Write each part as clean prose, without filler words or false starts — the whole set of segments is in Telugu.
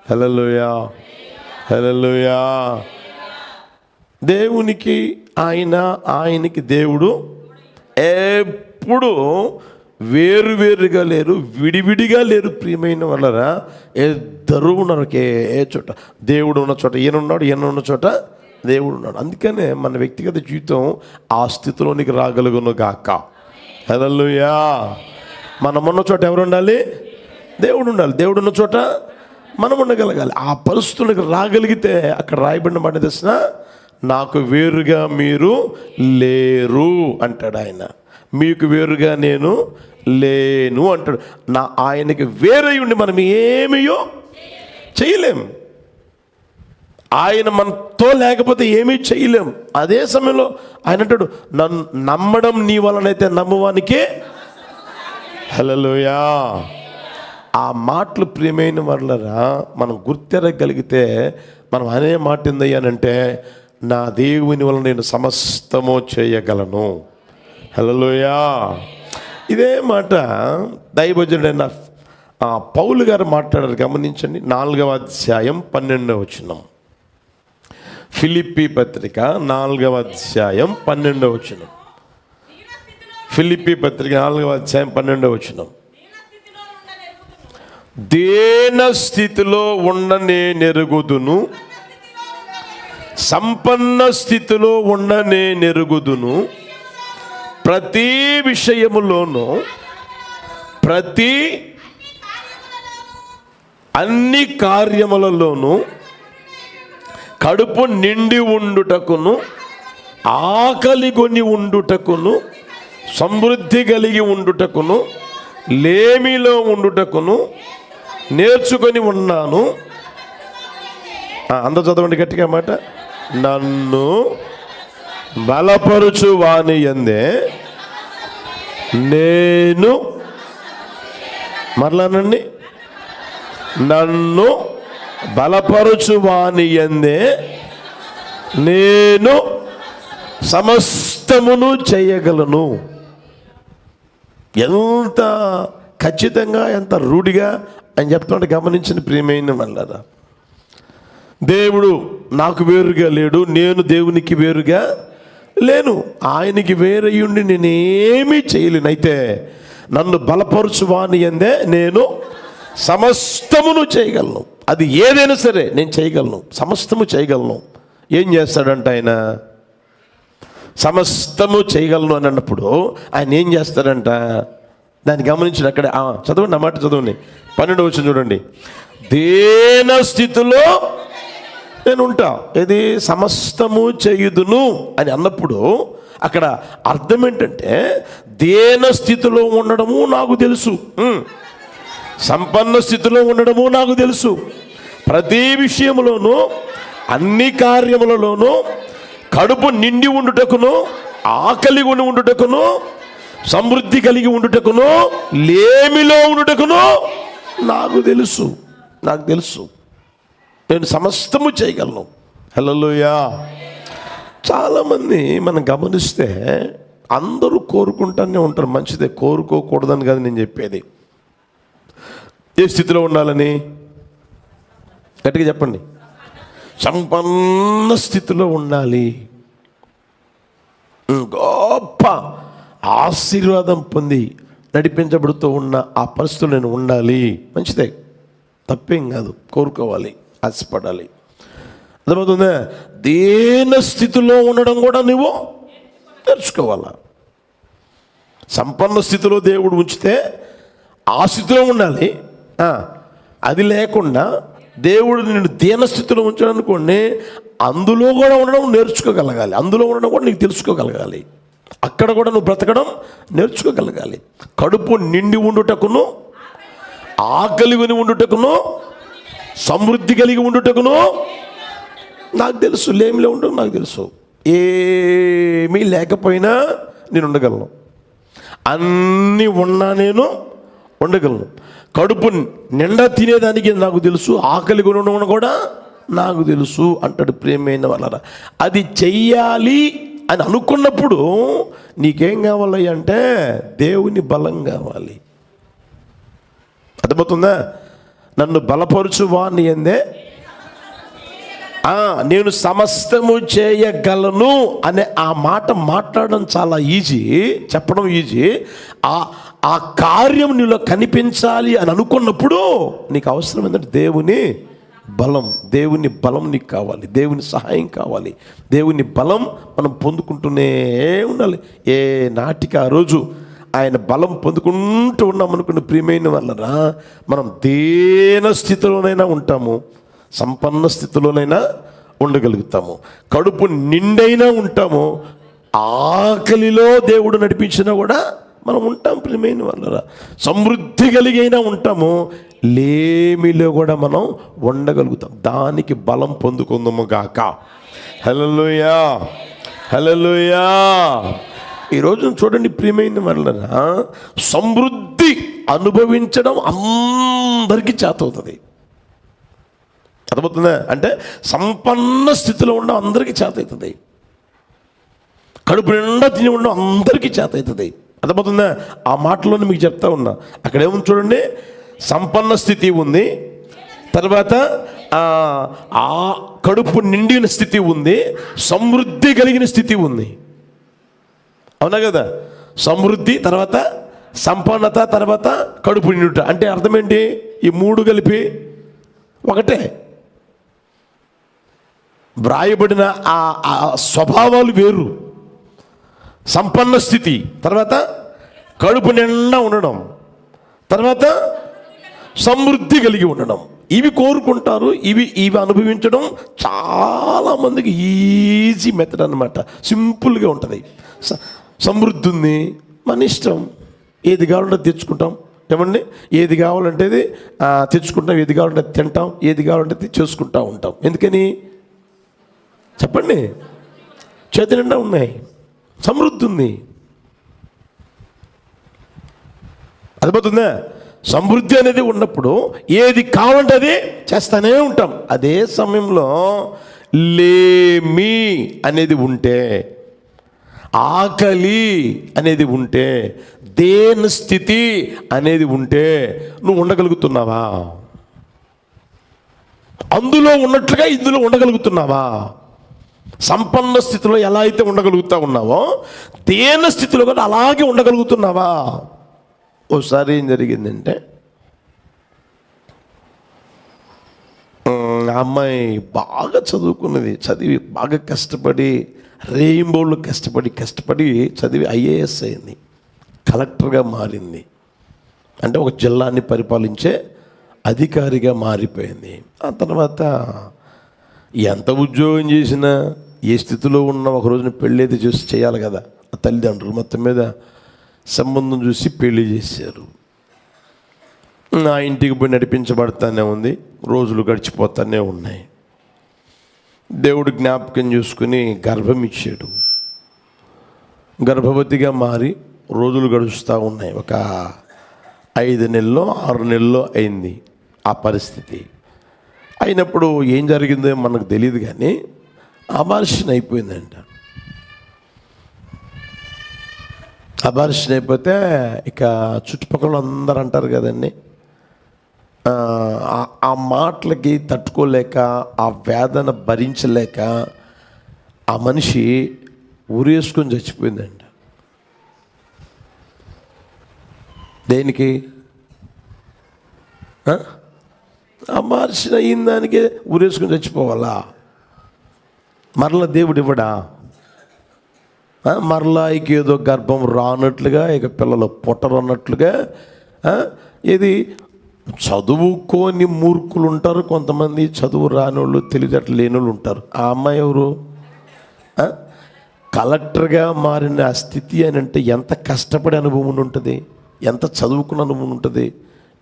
హల్లెలూయా, హల్లెలూయా. దేవునికి ఆయనకి దేవుడు ఎప్పుడు వేరువేరుగా లేరు, విడివిడిగా లేరు. ప్రియమైన వాళ్ళరా, ఇద్దరు ఉన్నారు ఒకే చోట. దేవుడు ఉన్న చోట ఈయన ఉన్నాడు, ఈయన ఉన్న చోట దేవుడు ఉన్నాడు. అందుకనే మన వ్యక్తిగత జీవితం ఆ స్థితిలోనికి రాగలుగును గాక. హల్లెలూయా. మనం ఉన్న చోట ఎవరు ఉండాలి? దేవుడు ఉండాలి. దేవుడు ఉన్న చోట మనం ఉండగలగాలి. ఆ పరిస్థితులకు రాగలిగితే అక్కడ రాయబడిన మాట తెలిసిన, నాకు వేరుగా మీరు లేరు అంటాడు ఆయన. మీకు వేరుగా నేను లేను అంటాడు. ఆయనకి వేరై ఉండి మనం ఏమీయో చేయలేం. ఆయన మనతో లేకపోతే ఏమీ చేయలేం. అదే సమయంలో ఆయన అంటాడు, నన్ను నమ్మడం నీ వలనైతే నమ్మువానికి. హల్లెలూయా. ఆ మాటలు ప్రియమైన వాళ్ళరా మనం గుర్తెరగలిగితే మనం అనే మాట ఏందయ్యానంటే, నా దేవుని వలన నేను సమస్తము చేయగలను. హల్లెలూయా. ఇదే మాట దైవజనుడైన పౌలు గారు మాట్లాడారు, గమనించండి. 4వ అధ్యాయం 12వ వచనం. ఫిలిప్పీ పత్రిక 4వ అధ్యాయం 12వ వచనం. ఫిలిప్పీ పత్రిక 4వ అధ్యాయం 12వ వచనం. దేన స్థితిలో ఉండనే నెరుగుదును, సంపన్న స్థితిలో ఉండనే నెరుగుదును, ప్రతి విషయములోనూ ప్రతి అన్ని కార్యములలోనూ కడుపు నిండి ఉండుటకును, ఆకలి కొని ఉండుటకును, సమృద్ధి కలిగి ఉండుటకును, లేమిలో ఉండుటకును నేర్చుకొని ఉన్నాను. అందరూ చదవండి గట్టిగా మాట. నన్ను బలపరుచు వాని యందే నేను, మరలానండి, నన్ను బలపరుచు వాని యందే నేను సమస్తమును చేయగలను. ఎంత ఖచ్చితంగా, ఎంత రూఢిగా అని చెప్తున్నాడు. గమనించిన ప్రియమైన వాళ్ళరా, దేవుడు నాకు వేరుగా లేడు, నేను దేవునికి వేరుగా లేను. ఆయనకి వేరయ్యుండి నేనేమీ చేయలేను. అయితే నన్ను బలపరుచువాని యందే నేను సమస్తమును చేయగలను. అది ఏదైనా సరే నేను చేయగలను, సమస్తము చేయగలను. ఏం చేస్తాడంట ఆయన? సమస్తము చేయగలను అని అన్నప్పుడు ఆయన ఏం చేస్తాడంట? దాన్ని గమనించిన అక్కడే చదవండి, అన్నమాట చదవండి. 12వ వచనం చూడండి. దేన స్థితిలో నేను ఉంటా, ఇది సమస్తము చేయుదును అని అన్నప్పుడు అక్కడ అర్థం ఏంటంటే, దేన స్థితిలో ఉండడము నాకు తెలుసు, సంపన్న స్థితిలో ఉండడము నాకు తెలుసు, ప్రతి విషయంలోనూ అన్ని కార్యములలోనూ కడుపు నిండి ఉండుటకును, ఆకలి కొని ఉండుటకును, సమృద్ధి కలిగి ఉండుటకును, లేమిలో ఉండుటకును నాకు తెలుసు. నాకు తెలుసు, నేను సమస్తము చేయగలను. హల్లెలూయా. చాలామంది మనం గమనిస్తే అందరూ కోరుకుంటానే ఉంటారు. మంచిదే, కోరుకోకూడదని కాదు నేను చెప్పేది. ఏ స్థితిలో ఉండాలని గట్టిగా చెప్పండి. సంపన్న స్థితిలో ఉండాలి, గొప్ప ఆశీర్వాదం పొంది నడిపించబడుతూ ఉన్న ఆ పరిస్థితులు నేను ఉండాలి. మంచిదే, తప్పేం కాదు, కోరుకోవాలి, ఆశపడాలి. అర్థమవుతుందా? దేన స్థితిలో ఉండడం కూడా నువ్వు నేర్చుకోవాలా. సంపన్న స్థితిలో దేవుడు ఉంచితే ఆ స్థితిలో ఉండాలి. అది లేకుండా దేవుడు నిన్ను దీన స్థితిలో ఉంచాడు అనుకోండి, అందులో కూడా ఉండడం నేర్చుకోగలగాలి, అందులో ఉండడం కూడా నీకు తెలుసుకోగలగాలి, అక్కడ కూడా నువ్వు బ్రతకడం నేర్చుకోగలగాలి. కడుపు నిండి ఉండుటకును, ఆకలి కొని ఉండుటకును, సమృద్ధి కలిగి ఉండుటకును నాకు తెలుసు, లేమిలో ఉండడం నాకు తెలుసు. ఏమీ లేకపోయినా నేను ఉండగలను, అన్నీ ఉన్నా నేను ఉండగలను. కడుపు నిండా తినేదానికి నాకు తెలుసు, ఆకలి కొని ఉండడం కూడా నాకు తెలుసు అంటాడు. ప్రియమైన వాళ్ళరా, అది చెయ్యాలి అని అనుకున్నప్పుడు నీకేం కావాలి అంటే దేవుని బలం కావాలి. అర్థమవుతుందా? నన్ను బలపరుచు వాని యందే నేను సమస్తము చేయగలను అనే ఆ మాట మాట్లాడడం చాలా ఈజీ, చెప్పడం ఈజీ. ఆ కార్యం నీలో కనిపించాలి అని అనుకున్నప్పుడు నీకు అవసరం ఏంటంటే దేవుని బలం నీకు కావాలి, దేవుని సహాయం కావాలి. దేవుని బలం మనం పొందుకుంటూనే ఉండాలి. ఏ నాటికి ఆ రోజు ఆయన బలం పొందుకుంటూ ఉన్నాం అనుకున్న ప్రియమైన వాళ్ళరా, మనం దేన స్థితిలోనైనా ఉంటాము, సంపన్న స్థితిలోనైనా ఉండగలుగుతాము, కడుపు నిండైనా ఉంటాము, ఆకలిలో దేవుడు నడిపించినా కూడా మనం ఉంటాం ప్రియమైన వాళ్ళరా. సమృద్ధి కలిగైనా ఉంటాము, లేమిలో కూడా మనం ఉండగలుగుతాం. దానికి బలం పొందుకుందాము గాక. హల్లెలూయా, హల్లెలూయా. ఈరోజు చూడండి ప్రియమైన వాళ్ళరా, సమృద్ధి అనుభవించడం అందరికీ చేతవుతుంది. అర్థమవుతుందా? అంటే సంపన్న స్థితిలో ఉండడం అందరికీ చేత అవుతుంది, కడుపు నిండా తిని ఉండడం అందరికీ చేత అవుతుంది. అర్థమవుతుందా? ఆ మాటలోనే మీకు చెప్తా ఉన్నా. అక్కడ ఏముంది చూడండి, సంపన్న స్థితి ఉంది, తర్వాత ఆ కడుపు నిండిన స్థితి ఉంది, సమృద్ధి కలిగిన స్థితి ఉంది. అవునా కదా? సమృద్ధి, తర్వాత సంపన్నత, తర్వాత కడుపు నిండుట. అంటే అర్థం ఏంటి? ఈ మూడు కలిపి ఒకటే. వ్రాయబడిన ఆ స్వభావాలు వేరు. సంపన్న స్థితి, తర్వాత కడుపు నిండా ఉండడం, తర్వాత సమృద్ధి కలిగి ఉండడం. ఇవి కోరుకుంటారు, ఇవి అనుభవించడం చాలామందికి ఈజీ మెథడ్ అన్నమాట. సింపుల్గా ఉంటుంది. సమృద్ధి ఉంది, మన ఇష్టం, ఏది కావాలంటే తెచ్చుకుంటాం. ఏమండి? ఏది కావాలంటే తెచ్చుకుంటాం, ఏది కావాలంటే తింటాం, ఏది కావాలంటే చేసుకుంటూ ఉంటాం. ఎందుకని చెప్పండి? చేతి నిండా ఉన్నాయి, సమృద్ధి ఉంది. అర్థమవుతుందా? సమృద్ధి అనేది ఉన్నప్పుడు ఏది కావాలంటే అది చేస్తూనే ఉంటాం. అదే సమయంలో లేమి అనేది ఉంటే, ఆకలి అనేది ఉంటే, దేన స్థితి అనేది ఉంటే నువ్వు ఉండగలుగుతున్నావా? అందులో ఉన్నట్లుగా ఇందులో ఉండగలుగుతున్నావా? సంపన్న స్థితిలో ఎలా అయితే ఉండగలుగుతా ఉన్నావో దేన స్థితిలో కూడా అలాగే ఉండగలుగుతున్నావా? ఓసారి ఏం జరిగిందంటే, ఆ అమ్మాయి బాగా చదువుకున్నది, చదివి బాగా కష్టపడి రెయిన్బోలో కష్టపడి చదివి ఐఏఎస్ అయింది, కలెక్టర్గా మారింది. అంటే ఒక జిల్లాని పరిపాలించే అధికారిగా మారిపోయింది. ఆ తర్వాత ఎంత ఉద్యోగం చేసినా, ఏ స్థితిలో ఉన్నా ఒక రోజున పెళ్ళి అయితే చేయాలి కదా. ఆ తల్లిదండ్రులు మొత్తం మీద సంబంధం చూసి పెళ్లి చేశారు. నా ఇంటికి పోయి నడిపించబడతానే ఉంది, రోజులు గడిచిపోతానే ఉన్నాయి. దేవుడు జ్ఞాపకం చూసుకుని గర్భం ఇచ్చాడు. గర్భవతిగా మారి రోజులు గడుస్తూ ఉన్నాయి. ఒక 5 నెలలో 6 నెలలో అయింది ఆ పరిస్థితి. అయినప్పుడు ఏం జరిగిందో మనకు తెలియదు, కానీ అబార్షన్ అయిపోయిందంట. అబార్షన్ అయిపోతే ఇక చుట్టుపక్కల అందరూ అంటారు కదండి, ఆ మాటలకి తట్టుకోలేక, ఆ వేదన భరించలేక ఆ మనిషి ఊరేసుకొని చచ్చిపోయిందంట. దేనికి? అబార్షన్ అయిన దానికే ఊరేసుకొని చచ్చిపోవాలా? మరలా దేవుడు ఇవ్వడా? మరలా ఇక ఏదో గర్భం రానట్లుగా, ఇక పిల్లలు పుట్టరు అన్నట్లుగా. ఇది చదువుకోని మూర్ఖులు ఉంటారు, కొంతమంది చదువు రానోళ్ళు, తెలివితేటలు లేనోళ్ళు ఉంటారు. ఆ అమ్మాయి ఎవరు? కలెక్టర్గా మారిన ఆ స్థితి అని అంటే ఎంత కష్టపడే అనుభవం ఉంటుంది, ఎంత చదువుకున్న అనుభవం ఉంటుంది,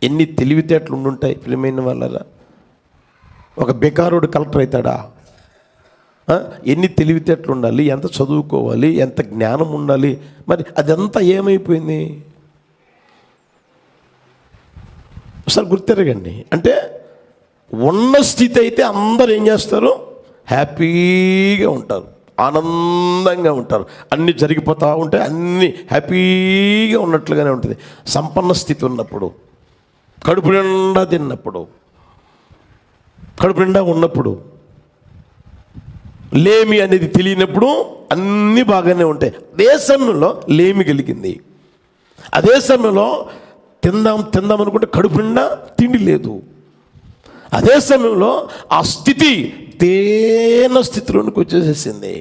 ఎన్ని తెలివితేటలు ఉండుంటాయి ప్రియమైన వాళ్ళరా. ఒక బెకారుడు కలెక్టర్ అవుతాడా? ఎన్ని తెలివితేటలు ఉండాలి, ఎంత చదువుకోవాలి, ఎంత జ్ఞానం ఉండాలి. మరి అదంతా ఏమైపోయింది? ఒకసారి గుర్తెరగండి. అంటే ఉన్న స్థితి అయితే అందరూ ఏం చేస్తారు? హ్యాపీగా ఉంటారు, ఆనందంగా ఉంటారు, అన్నీ జరిగిపోతూ ఉంటాయి, అన్నీ హ్యాపీగా ఉన్నట్లుగానే ఉంటుంది. సంపన్న స్థితి ఉన్నప్పుడు, కడుపు నిండా తిన్నప్పుడు, కడుపు నిండా ఉన్నప్పుడు, లేమి అనేది తెలియనప్పుడు అన్నీ బాగానే ఉంటాయి. అదే సమయంలో లేమి కలిగింది. అదే సమయంలో తిందాం అనుకుంటే కడుపు నిండా తిండి లేదు. అదే సమయంలో ఆ స్థితి దేన స్థితిలోనికి వచ్చేసేసింది.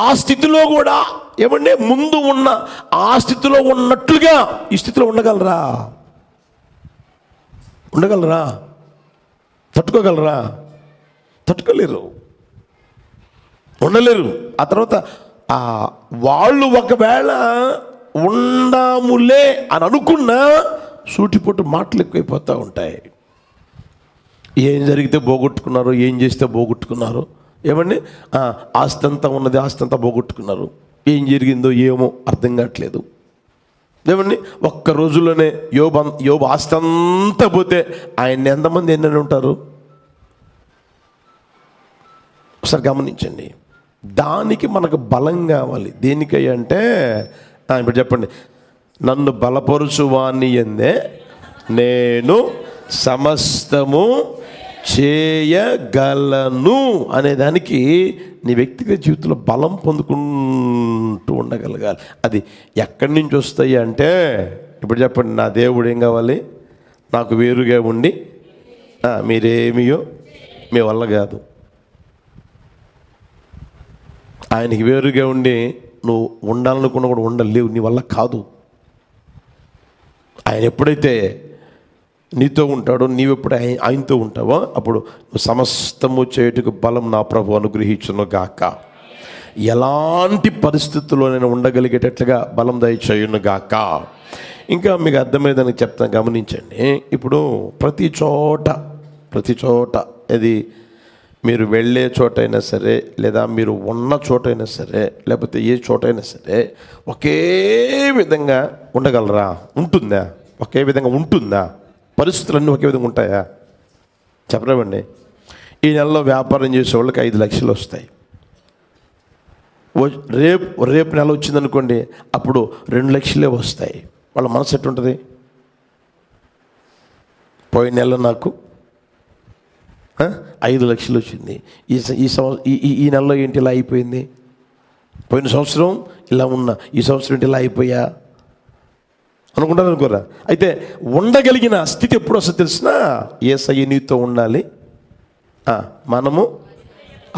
ఆ స్థితిలో కూడా ఏమంటే ముందు ఉన్న ఆ స్థితిలో ఉన్నట్లుగా ఈ స్థితిలో ఉండగలరా? తట్టుకోగలరా? తట్టుకోలేరు, ఉండలేరు. ఆ తర్వాత వాళ్ళు ఒకవేళ ఉండాములే అని అనుకున్నా సూటిపోటు మాటలు ఎక్కువైపోతూ ఉంటాయి. ఏం జరిగితే పోగొట్టుకున్నారు, ఏం చేస్తే పోగొట్టుకున్నారు, ఏమండి ఆస్తి అంతా ఉన్నది, ఆస్తి అంతా పోగొట్టుకున్నారు, ఏం జరిగిందో ఏమో అర్థం కావట్లేదు. ఏమండి ఒక్క రోజుల్లోనే యోబు ఆస్తి అంతా పోతే ఆయన ఎంతమంది ఎన్నని ఉంటారు? ఒకసారి గమనించండి. దానికి మనకు బలం కావాలి. దేనికై అంటే ఇప్పుడు చెప్పండి, నన్ను బలపరుచువాని యందే నేను సమస్తము చేయగలను అనేదానికి నీ వ్యక్తిగత జీవితంలో బలం పొందుకుంటూ ఉండగలగాలి. అది ఎక్కడి నుంచి వస్తాయి అంటే ఇప్పుడు చెప్పండి, నా దేవుడు ఏం కావాలి? నాకు వేరుగా ఉండి మీరేమియో మీ వల్ల కాదు. ఆయనకి వేరుగా ఉండి నువ్వు ఉండాలనుకున్నా కూడా ఉండలేవు, నీ వల్ల కాదు. ఆయన ఎప్పుడైతే నీతో ఉంటాడో, నీవెప్పుడు ఆయనతో ఉంటావో అప్పుడు నువ్వు సమస్తము చేయుటకు బలం నా ప్రభు అనుగ్రహించును గాక. ఎలాంటి పరిస్థితుల్లో నేను ఉండగలిగేటట్లుగా బలం దయచేయును గాక. ఇంకా మీకు అర్థమయ్యేదానికి చెప్తాను, గమనించండి. ఇప్పుడు ప్రతి చోట అది మీరు వెళ్ళే చోటైనా సరే, లేదా మీరు ఉన్న చోటైనా సరే, లేకపోతే ఏ చోటైనా సరే ఒకే విధంగా ఉండగలరా? ఉంటుందా? ఒకే విధంగా ఉంటుందా? పరిస్థితులన్నీ ఒకే విధంగా ఉంటాయా? చెప్పలేమండి. ఈ నెలలో వ్యాపారం చేసే వాళ్ళకి 5 లక్షలు వస్తాయి. రేపు నెల వచ్చిందనుకోండి, అప్పుడు 2 లక్షలే వస్తాయి. వాళ్ళ మనసు ఎట్టుంటుంది? పోయిన నెలలో నాకు 5 లక్షలు వచ్చింది, ఈ నెలలో ఏంటి ఇలా అయిపోయింది? పోయిన సంవత్సరం ఇలా ఉన్నా, ఈ సంవత్సరం ఏంటి ఇలా అయిపోయా అనుకుంటారు అనుకోరా? అయితే ఉండగలిగిన స్థితి ఎప్పుడు వస్తుంది తెలిసినా, యేసయ్య నీతో ఉండాలి, మనము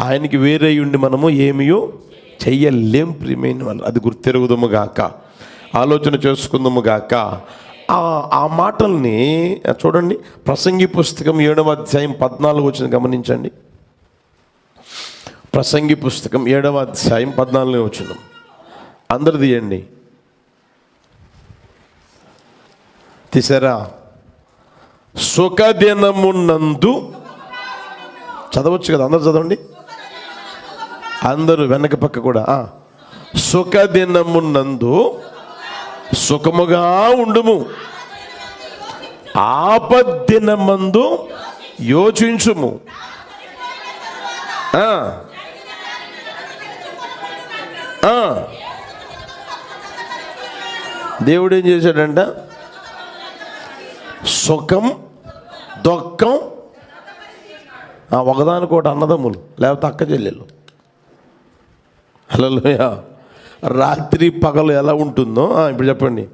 ఆయనకి వేరే ఉండి మనము ఏమియో చెయ్యలేం ప్రియమైన వాళ్ళు. అది గుర్తెరుగుదము గాక, ఆలోచన చేసుకుందాము గాక. ఆ మాటల్ని చూడండి. ప్రసంగి పుస్తకం 7వ అధ్యాయం 14 వచ్చిన గమనించండి. ప్రసంగి పుస్తకం 7వ అధ్యాయం 14 వచ్చిన అందరు తీయండి. తీసారా? సుఖదినమునందు చదవచ్చు కదా, అందరు చదవండి. అందరూ వెనక పక్క కూడా. సుఖదినమునందు సుఖముగా ఉండుము, ఆపద్దినమందు యోచించుము. దేవుడు ఏం చేశాడంట? సుఖం దుఃఖం ఒకదానికోటి అన్నదమ్ములు, లేకపోతే అక్క చెల్లెళ్ళు. హల్లెలూయా. రాత్రి పగలు ఎలా ఉంటుందో ఇప్పుడు చెప్పండి.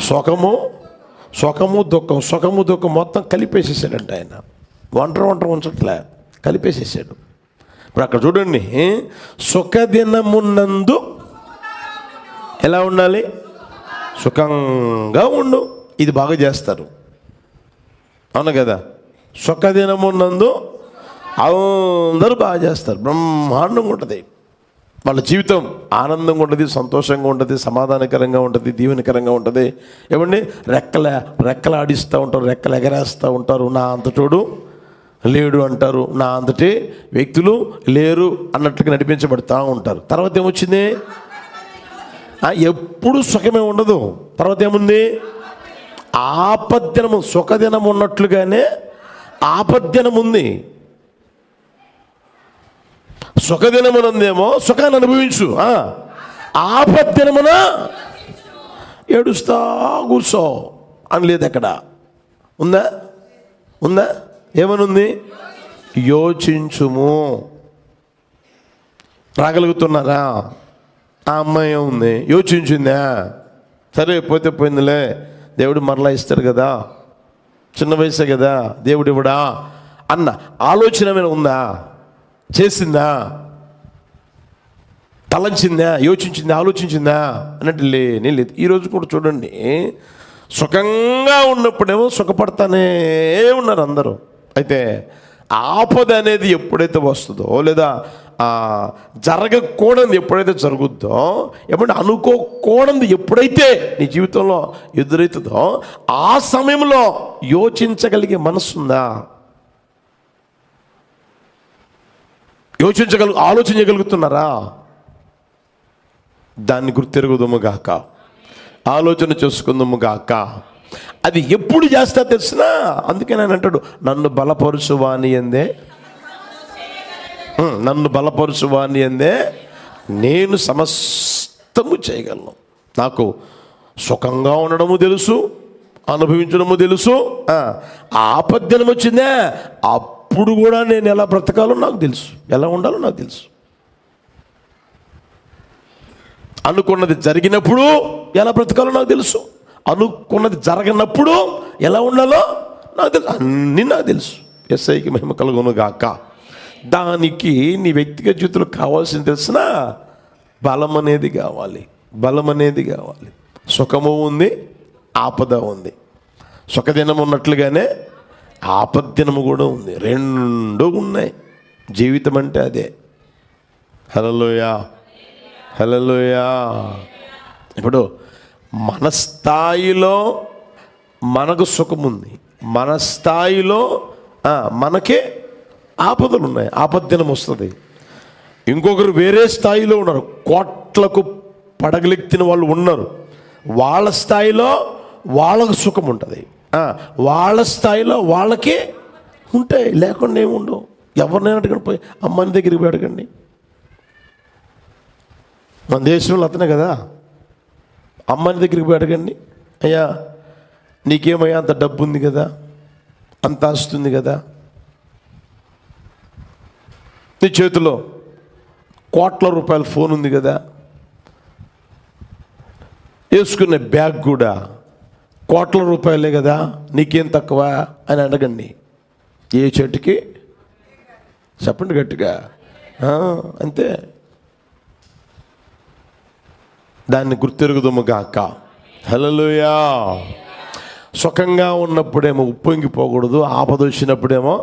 సుఖము దుఃఖం మొత్తం కలిపేసేసాడంట ఆయన. ఒంటరి ఉంచట్లే, కలిపేసేసాడు. ఇప్పుడు అక్కడ చూడండి, సుఖదినమునందు ఎలా ఉండాలి? సుఖంగా ఉండు. ఇది బాగా చేస్తారు, అవును కదా? సుఖదినమునందు అందరూ బాగా చేస్తారు, బ్రహ్మాండంగా ఉంటుంది. వాళ్ళ జీవితం ఆనందంగా ఉంటుంది, సంతోషంగా ఉంటుంది, సమాధానకరంగా ఉంటుంది, దీవెనకరంగా ఉంటుంది. ఏమండి రెక్కలు ఆడిస్తూ ఉంటారు, రెక్కలు ఎగరేస్తూ ఉంటారు. నా అంతటోడు లేడు అంటారు, నా అంతటి వ్యక్తులు లేరు అన్నట్లుగా నడిపించబడుతూ ఉంటారు. తర్వాత ఏమొచ్చింది? ఎప్పుడు సుఖమే ఉండదు. తర్వాత ఏముంది? ఆపద్దినము. సుఖదినం ఉన్నట్లుగానే ఆపద్దినం ఉంది. సుఖదినమునందేమో సుఖాన్ని అనుభవించు, ఆపద్దినమున ఏడుస్తా కూర్చో అని లేదు. ఎక్కడ ఉందా? ఏమనుంది? యోచించుము. రాగలుగుతున్నారా? ఆ అమ్మాయి ఉంది, యోచించిందా? సరే పోతే పోయిందిలే, దేవుడు మరలా ఇస్తాడు కదా, చిన్న వయసే కదా, దేవుడు ఇవ్వడా అన్న ఆలోచన ఏమైనా ఉందా? చేసిందా? తలంచిందా? యోచించిందా? ఆలోచించిందా? అన్నట్టు లేదు. ఈరోజు కూడా చూడండి, సుఖంగా ఉన్నప్పుడేమో సుఖపడతానే ఉన్నారు అందరూ. అయితే ఆపద అనేది ఎప్పుడైతే వస్తుందో, లేదా జరగకూడదు ఎప్పుడైతే జరుగుద్దో, ఎప్పుడైతే అనుకోకూడదు ఎప్పుడైతే నీ జీవితంలో ఎదురవుతుందో, ఆ సమయంలో యోచించగలిగే మనసుందా? ఆలోచించగలుగుతున్నారా? దాన్ని గుర్తెరుగుదము గాక, ఆలోచన చేసుకుందాము గాక. అది ఎప్పుడు చేస్తా తెలిసినా, అందుకే నేను అంటాడు, నన్ను బలపరుచువాని ఎందే నేను సమస్తము చేయగలను. నాకు సుఖంగా ఉండడము తెలుసు, అనుభవించడము తెలుసు. ఆపద్దినం వచ్చిందే, అప్పుడు కూడా నేను ఎలా బ్రతకాలో నాకు తెలుసు, ఎలా ఉండాలో నాకు తెలుసు. అనుకున్నది జరిగినప్పుడు ఎలా బ్రతకాలో నాకు తెలుసు, అనుకున్నది జరగనప్పుడు ఎలా ఉండాలో నాకు తెలుసు, అన్నీ నాకు తెలుసు. యేసయ్యకి మహిమ కలుగును గాక. దానికి నీ వ్యక్తిగత జీవితంలో కావాల్సింది తెలిసిన బలం అనేది కావాలి. సుఖము ఉంది, ఆపద ఉంది. సుఖదినం ఉన్నట్లుగానే ఆపద్దినము కూడా ఉంది. రెండు ఉన్నాయి. జీవితం అంటే అదే. హల్లెలూయా. ఇప్పుడు మన స్థాయిలో మనకు సుఖం ఉంది, మన స్థాయిలో మనకే ఆపదలు ఉన్నాయి, ఆపద్దినం వస్తుంది. ఇంకొకరు వేరే స్థాయిలో ఉన్నారు, కోట్లకు పడగలెత్తిన వాళ్ళు ఉన్నారు. వాళ్ళ స్థాయిలో వాళ్ళకు సుఖం ఉంటుంది, వాళ్ళ స్థాయిలో వాళ్ళకి ఉంటాయి, లేకుండా ఏముండవు. ఎవరినైనా అడగండి, పోయి అమ్మని దగ్గరికి పోయి అడగండి. మన దేశంలో అతనే కదా, అమ్మని దగ్గరికి పోయి అడగండి, అయ్యా నీకేమయ్యా అంత డబ్బు ఉంది కదా, అంత ఆస్తుంది కదా, నీ చేతిలో కోట్ల రూపాయల ఫోన్ ఉంది కదా, వేసుకునే బ్యాగ్ కూడా కోట్ల రూపాయలే కదా, నీకేం తక్కువ అని అడగండి. ఏ చెట్టుకి చెప్పండి గట్టిగా, అంతే. దాన్ని గుర్తెరుగుదము గాక. హల్లెలూయా. సుఖంగా ఉన్నప్పుడేమో ఉప్పొంగిపోకూడదు, ఆపద వచ్చినప్పుడేమో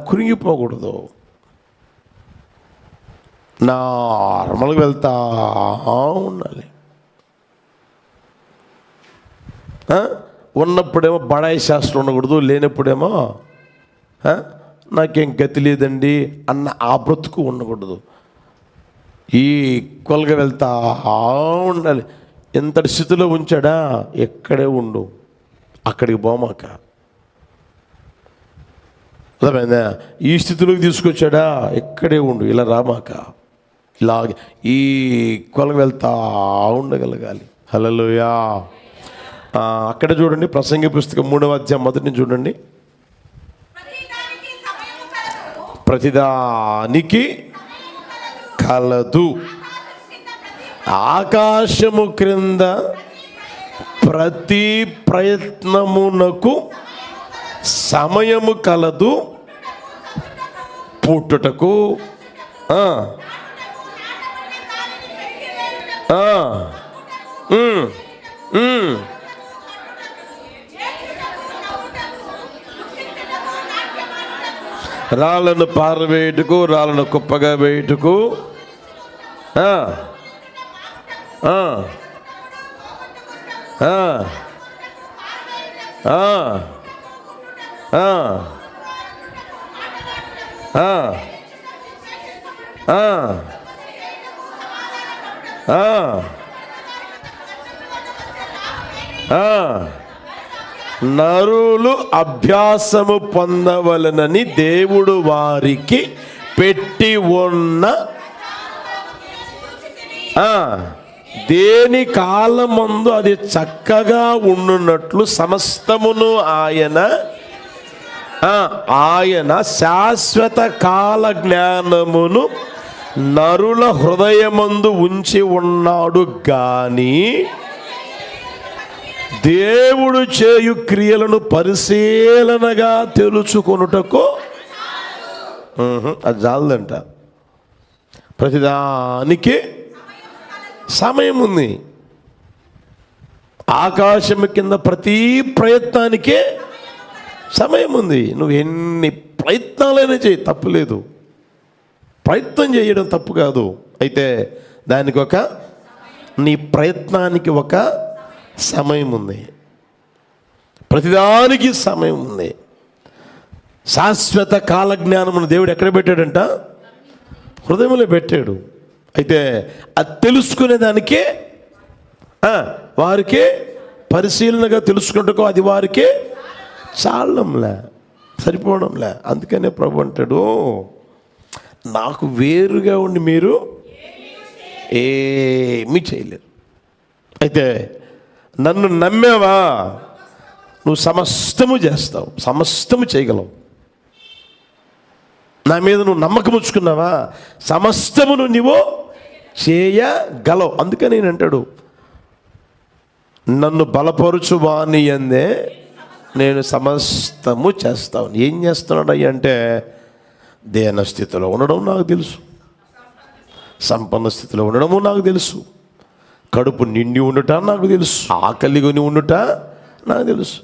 కురింగిపోకూడదు. నార్మల్గా వెళ్తా ఉండాలి. ఉన్నప్పుడేమో బడాయి శాస్త్రం ఉండకూడదు, లేనప్పుడేమో నాకేం గతి లేదండి అన్న ఆ బ్రతుకు ఉండకూడదు. ఈక్వల్గా వెళ్తా ఉండాలి. ఎంతటి స్థితిలో ఉంచాడా, ఎక్కడే ఉండు, అక్కడికి పోమాక. అర్థమైందా? ఈ స్థితిలోకి తీసుకొచ్చాడా, ఎక్కడే ఉండు, ఇలా రామాక. ఇలాగే ఈక్వల్గా వెళ్తా ఉండగలగాలి. హల్లెలూయా. అక్కడ చూడండి, ప్రసంగి పుస్తకం 3వ అధ్యాయం మొదటి నుంచి చూడండి. ప్రతిదానికి కలదు, ఆకాశము క్రింద ప్రతి ప్రయత్నమునకు సమయము కలదు, పుట్టుటకు రాళ్ళను పారవేయుటకు, రాళ్ళను కుప్పగా వేయుటకు, నరులు అభ్యాసము పొందవలనని దేవుడు వారికి పెట్టి ఉన్న దేని కాలమందు అది చక్కగా ఉండునట్లు సమస్తమును ఆయన ఆయన శాశ్వత కాల జ్ఞానమును నరుల హృదయమందు ఉంచి ఉన్నాడు గాని దేవుడు చేయు క్రియలను పరిశీలనగా తెలుసుకొనుటకు అది చాలదంట. ప్రతిదానికి సమయం ఉంది. ఆకాశం కింద ప్రతి ప్రయత్నానికే సమయం ఉంది. నువ్వు ఎన్ని ప్రయత్నాలైనా చేయి, తప్పులేదు. ప్రయత్నం చేయడం తప్పు కాదు. అయితే దానికి నీ ప్రయత్నానికి ఒక సమయం ఉంది. ప్రతిదానికి సమయం ఉంది. శాశ్వత కాల జ్ఞానమును దేవుడు ఎక్కడ పెట్టాడంట? హృదయంలో పెట్టాడు. అయితే అది తెలుసుకునేదానికి వారికి పరిశీలనగా తెలుసుకుంటూ అది వారికి చాలంలే, సరిపోవడంలే. అందుకనే ప్రభు అంటాడు, నాకు వేరుగా ఉండి మీరు ఏమీ చేయలేరు. అయితే నన్ను నమ్మావా, నువ్వు సమస్తము చేస్తావు, సమస్తము చేయగలవు. నా మీద నువ్వు నమ్మకం ఉంచుకున్నావా, సమస్తమును నువ్వు చేయగలవు. అందుకని నేను అంటాడు, నన్ను బలపరుచు వాని యందే నేను సమస్తము చేస్తాను. ఏం చేస్తున్నాడు అయ్యా అంటే, దేన స్థితిలో ఉండడం నాకు తెలుసు, సంపన్న స్థితిలో ఉండడము నాకు తెలుసు, కడుపు నిండి ఉండుట నాకు తెలుసు, ఆకలి కొని ఉండుట నాకు తెలుసు,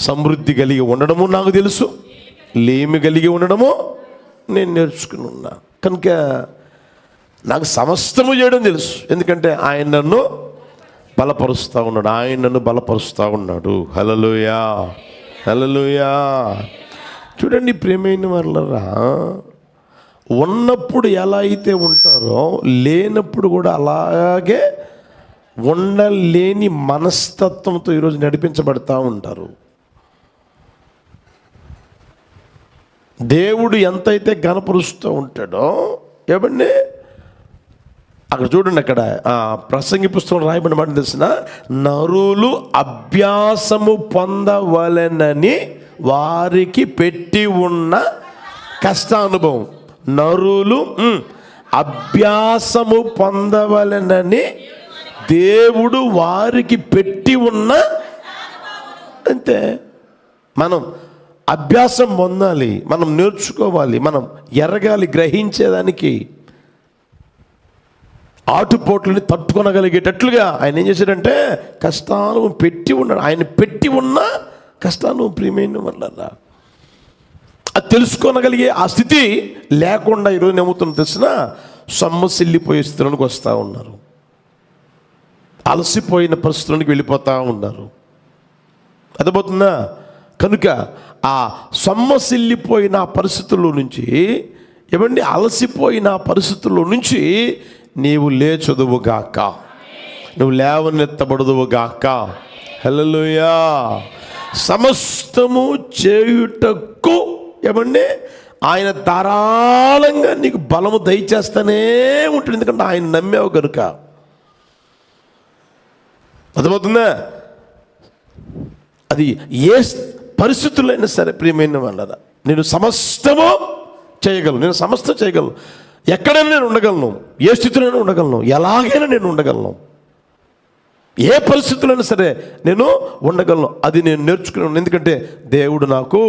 సమృద్ధి కలిగి ఉండడము నాకు తెలుసు, లేమి కలిగి ఉండడము నేను నేర్చుకుని ఉన్నా. కనుక నాకు సమస్తము చేయడం తెలుసు. ఎందుకంటే ఆయన నన్ను బలపరుస్తూ ఉన్నాడు, ఆయన నన్ను బలపరుస్తూ ఉన్నాడు. హల్లెలూయా, హల్లెలూయా. చూడండి ప్రియమైన వాళ్ళరా, ఉన్నప్పుడు ఎలా అయితే ఉంటారో లేనప్పుడు కూడా అలాగే ఉండలేని మనస్తత్వంతో ఈరోజు నడిపించబడతా ఉంటారు. దేవుడు ఎంతైతే ఘనపరుస్తూ ఉంటాడో, ఏమండి అక్కడ చూడండి, అక్కడ ప్రసంగి పుస్తకం రాయబడిన మాట తెలిసిన, నరులు అభ్యాసము పొందవలెనని వారికి పెట్టి ఉన్న కష్టానుభవం. నరులు అభ్యాసము పొందవలెనని దేవుడు వారికి పెట్టి ఉన్న, అంతే. మనం అభ్యాసం పొందాలి, మనం నేర్చుకోవాలి, మనం ఎరగాలి, గ్రహించేదానికి ఆటుపోట్లని తట్టుకొనగలిగేటట్లుగా ఆయన ఏం చేశాడంటే కష్టాలు పెట్టి ఉన్నాడు. ఆయన పెట్టి ఉన్న కష్టాలు ప్రియమైన వల్ల అది తెలుసుకోనగలిగే ఆ స్థితి లేకుండా ఈరోజు ఏమవుతుందో తెలిసిన, సొమ్మసిల్లిపోయే స్థితిలోకి వస్తూ ఉన్నారు, అలసిపోయిన పరిస్థితుల్లోకి వెళ్ళిపోతూ ఉన్నారు. అర్థమవుతుందా? కనుక ఆ సొమ్మసిల్లిపోయిన పరిస్థితుల్లో నుంచి, ఏమండి అలసిపోయిన పరిస్థితుల్లో నుంచి నీవు లేచదువుగాక, నువ్వు లేవనెత్తబడదువుగాక. హల్లెలూయా. సమస్తము చేయుటకు ఏమండి ఆయన ధారాళంగా నీకు బలము దయచేస్తూనే ఉంటుంది. ఎందుకంటే ఆయన నమ్మావు కనుక. అర్థమవుతుందా? అది ఏ పరిస్థితులైనా సరే ప్రియమైన వాళ్ళరా, నేను సమస్తము చేయగలను, నేను సమస్తం చేయగలను. ఎక్కడైనా నేను ఉండగలను, ఏ స్థితిలోనైనా ఉండగలను, ఎలాగైనా నేను ఉండగలను, ఏ పరిస్థితులైనా సరే నేను ఉండగలను. అది నేను నేర్చుకున్నాను. ఎందుకంటే దేవుడు నాకు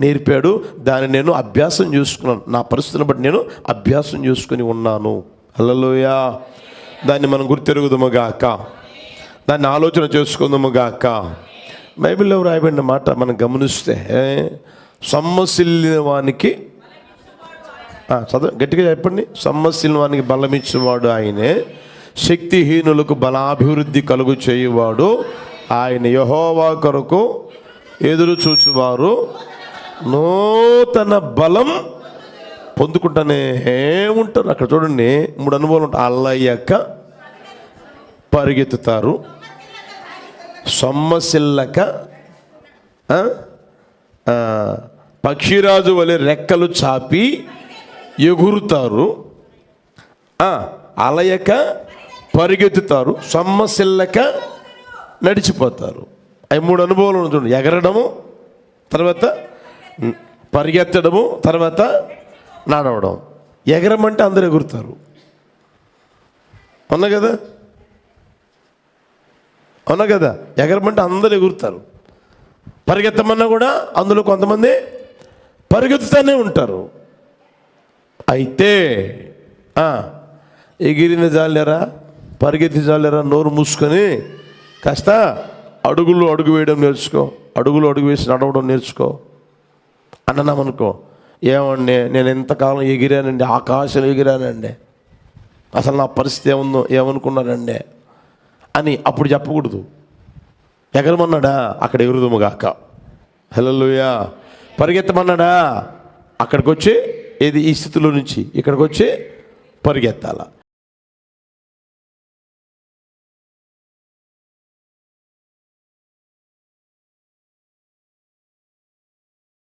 నేర్పాడు, దాన్ని నేను అభ్యాసం చేసుకున్నాను. నా పరిస్థితులను బట్టి నేను అభ్యాసం చేసుకుని ఉన్నాను. హల్లెలూయా. దాన్ని మనం గుర్తెరుగుదుముగాక, దాన్ని ఆలోచన చేసుకుందాముగాక. బైబిల్లో రాయబడిన మాట మనం గమనిస్తే, సొమ్మసిల్లిన వానికి, చదువు గట్టిగా చెప్పండి, సొమ్మసిల్లిన వానికి బలమిచ్చేవాడు ఆయనే, శక్తిహీనులకు బలాభివృద్ధి కలుగు చేయువాడు ఆయన, యెహోవా కొరకు ఎదురు చూచువారు నూతన బలం పొందుకుంటానే ఉంటారు. అక్కడ చూడండి 3 అనుభవాలు ఉంటాయి. అల్లయ్యాక పరిగెత్తుతారు, సొమ్మసిల్లక పక్షిరాజు వలె రెక్కలు చాపి ఎగురుతారు, అలయక పరిగెత్తుతారు, సొమ్మసిల్లక నడిచిపోతారు. అవి 3 అనుభవాలు చూడండి. ఎగరడము, తర్వాత పరిగెత్తడము, తర్వాత నడవడం. ఎగరమంటే అందరూ ఎగురుతారు, అవునా కదా? అవునా కదా? ఎగరమంటే అందరూ ఎగురుతారు. పరిగెత్తమన్నా కూడా అందులో కొంతమంది పరిగెత్తుతూనే ఉంటారు. అయితే ఎగిరిన జాలేరా, పరిగెత్తి జాలేరా, నోరు మూసుకొని కాస్త అడుగులో అడుగు వేయడం నేర్చుకో, అడుగులో అడుగు వేసి నడవడం నేర్చుకో అన్నామనుకో. ఏమండి, నేను ఎంతకాలం ఎగిరానండి, ఆకాశంలో ఎగిరానండి, అసలు నా పరిస్థితి ఏముందో ఏమనుకున్నానండి అని అప్పుడు చెప్పకూడదు. ఎగరమన్నాడా, అక్కడ ఎగురుదుముగాక. హల్లెలూయా. పరిగెత్తమన్నాడా, అక్కడికి వచ్చి ఈ స్థితిలో నుంచి ఇక్కడికి వచ్చి పరిగెత్తాల.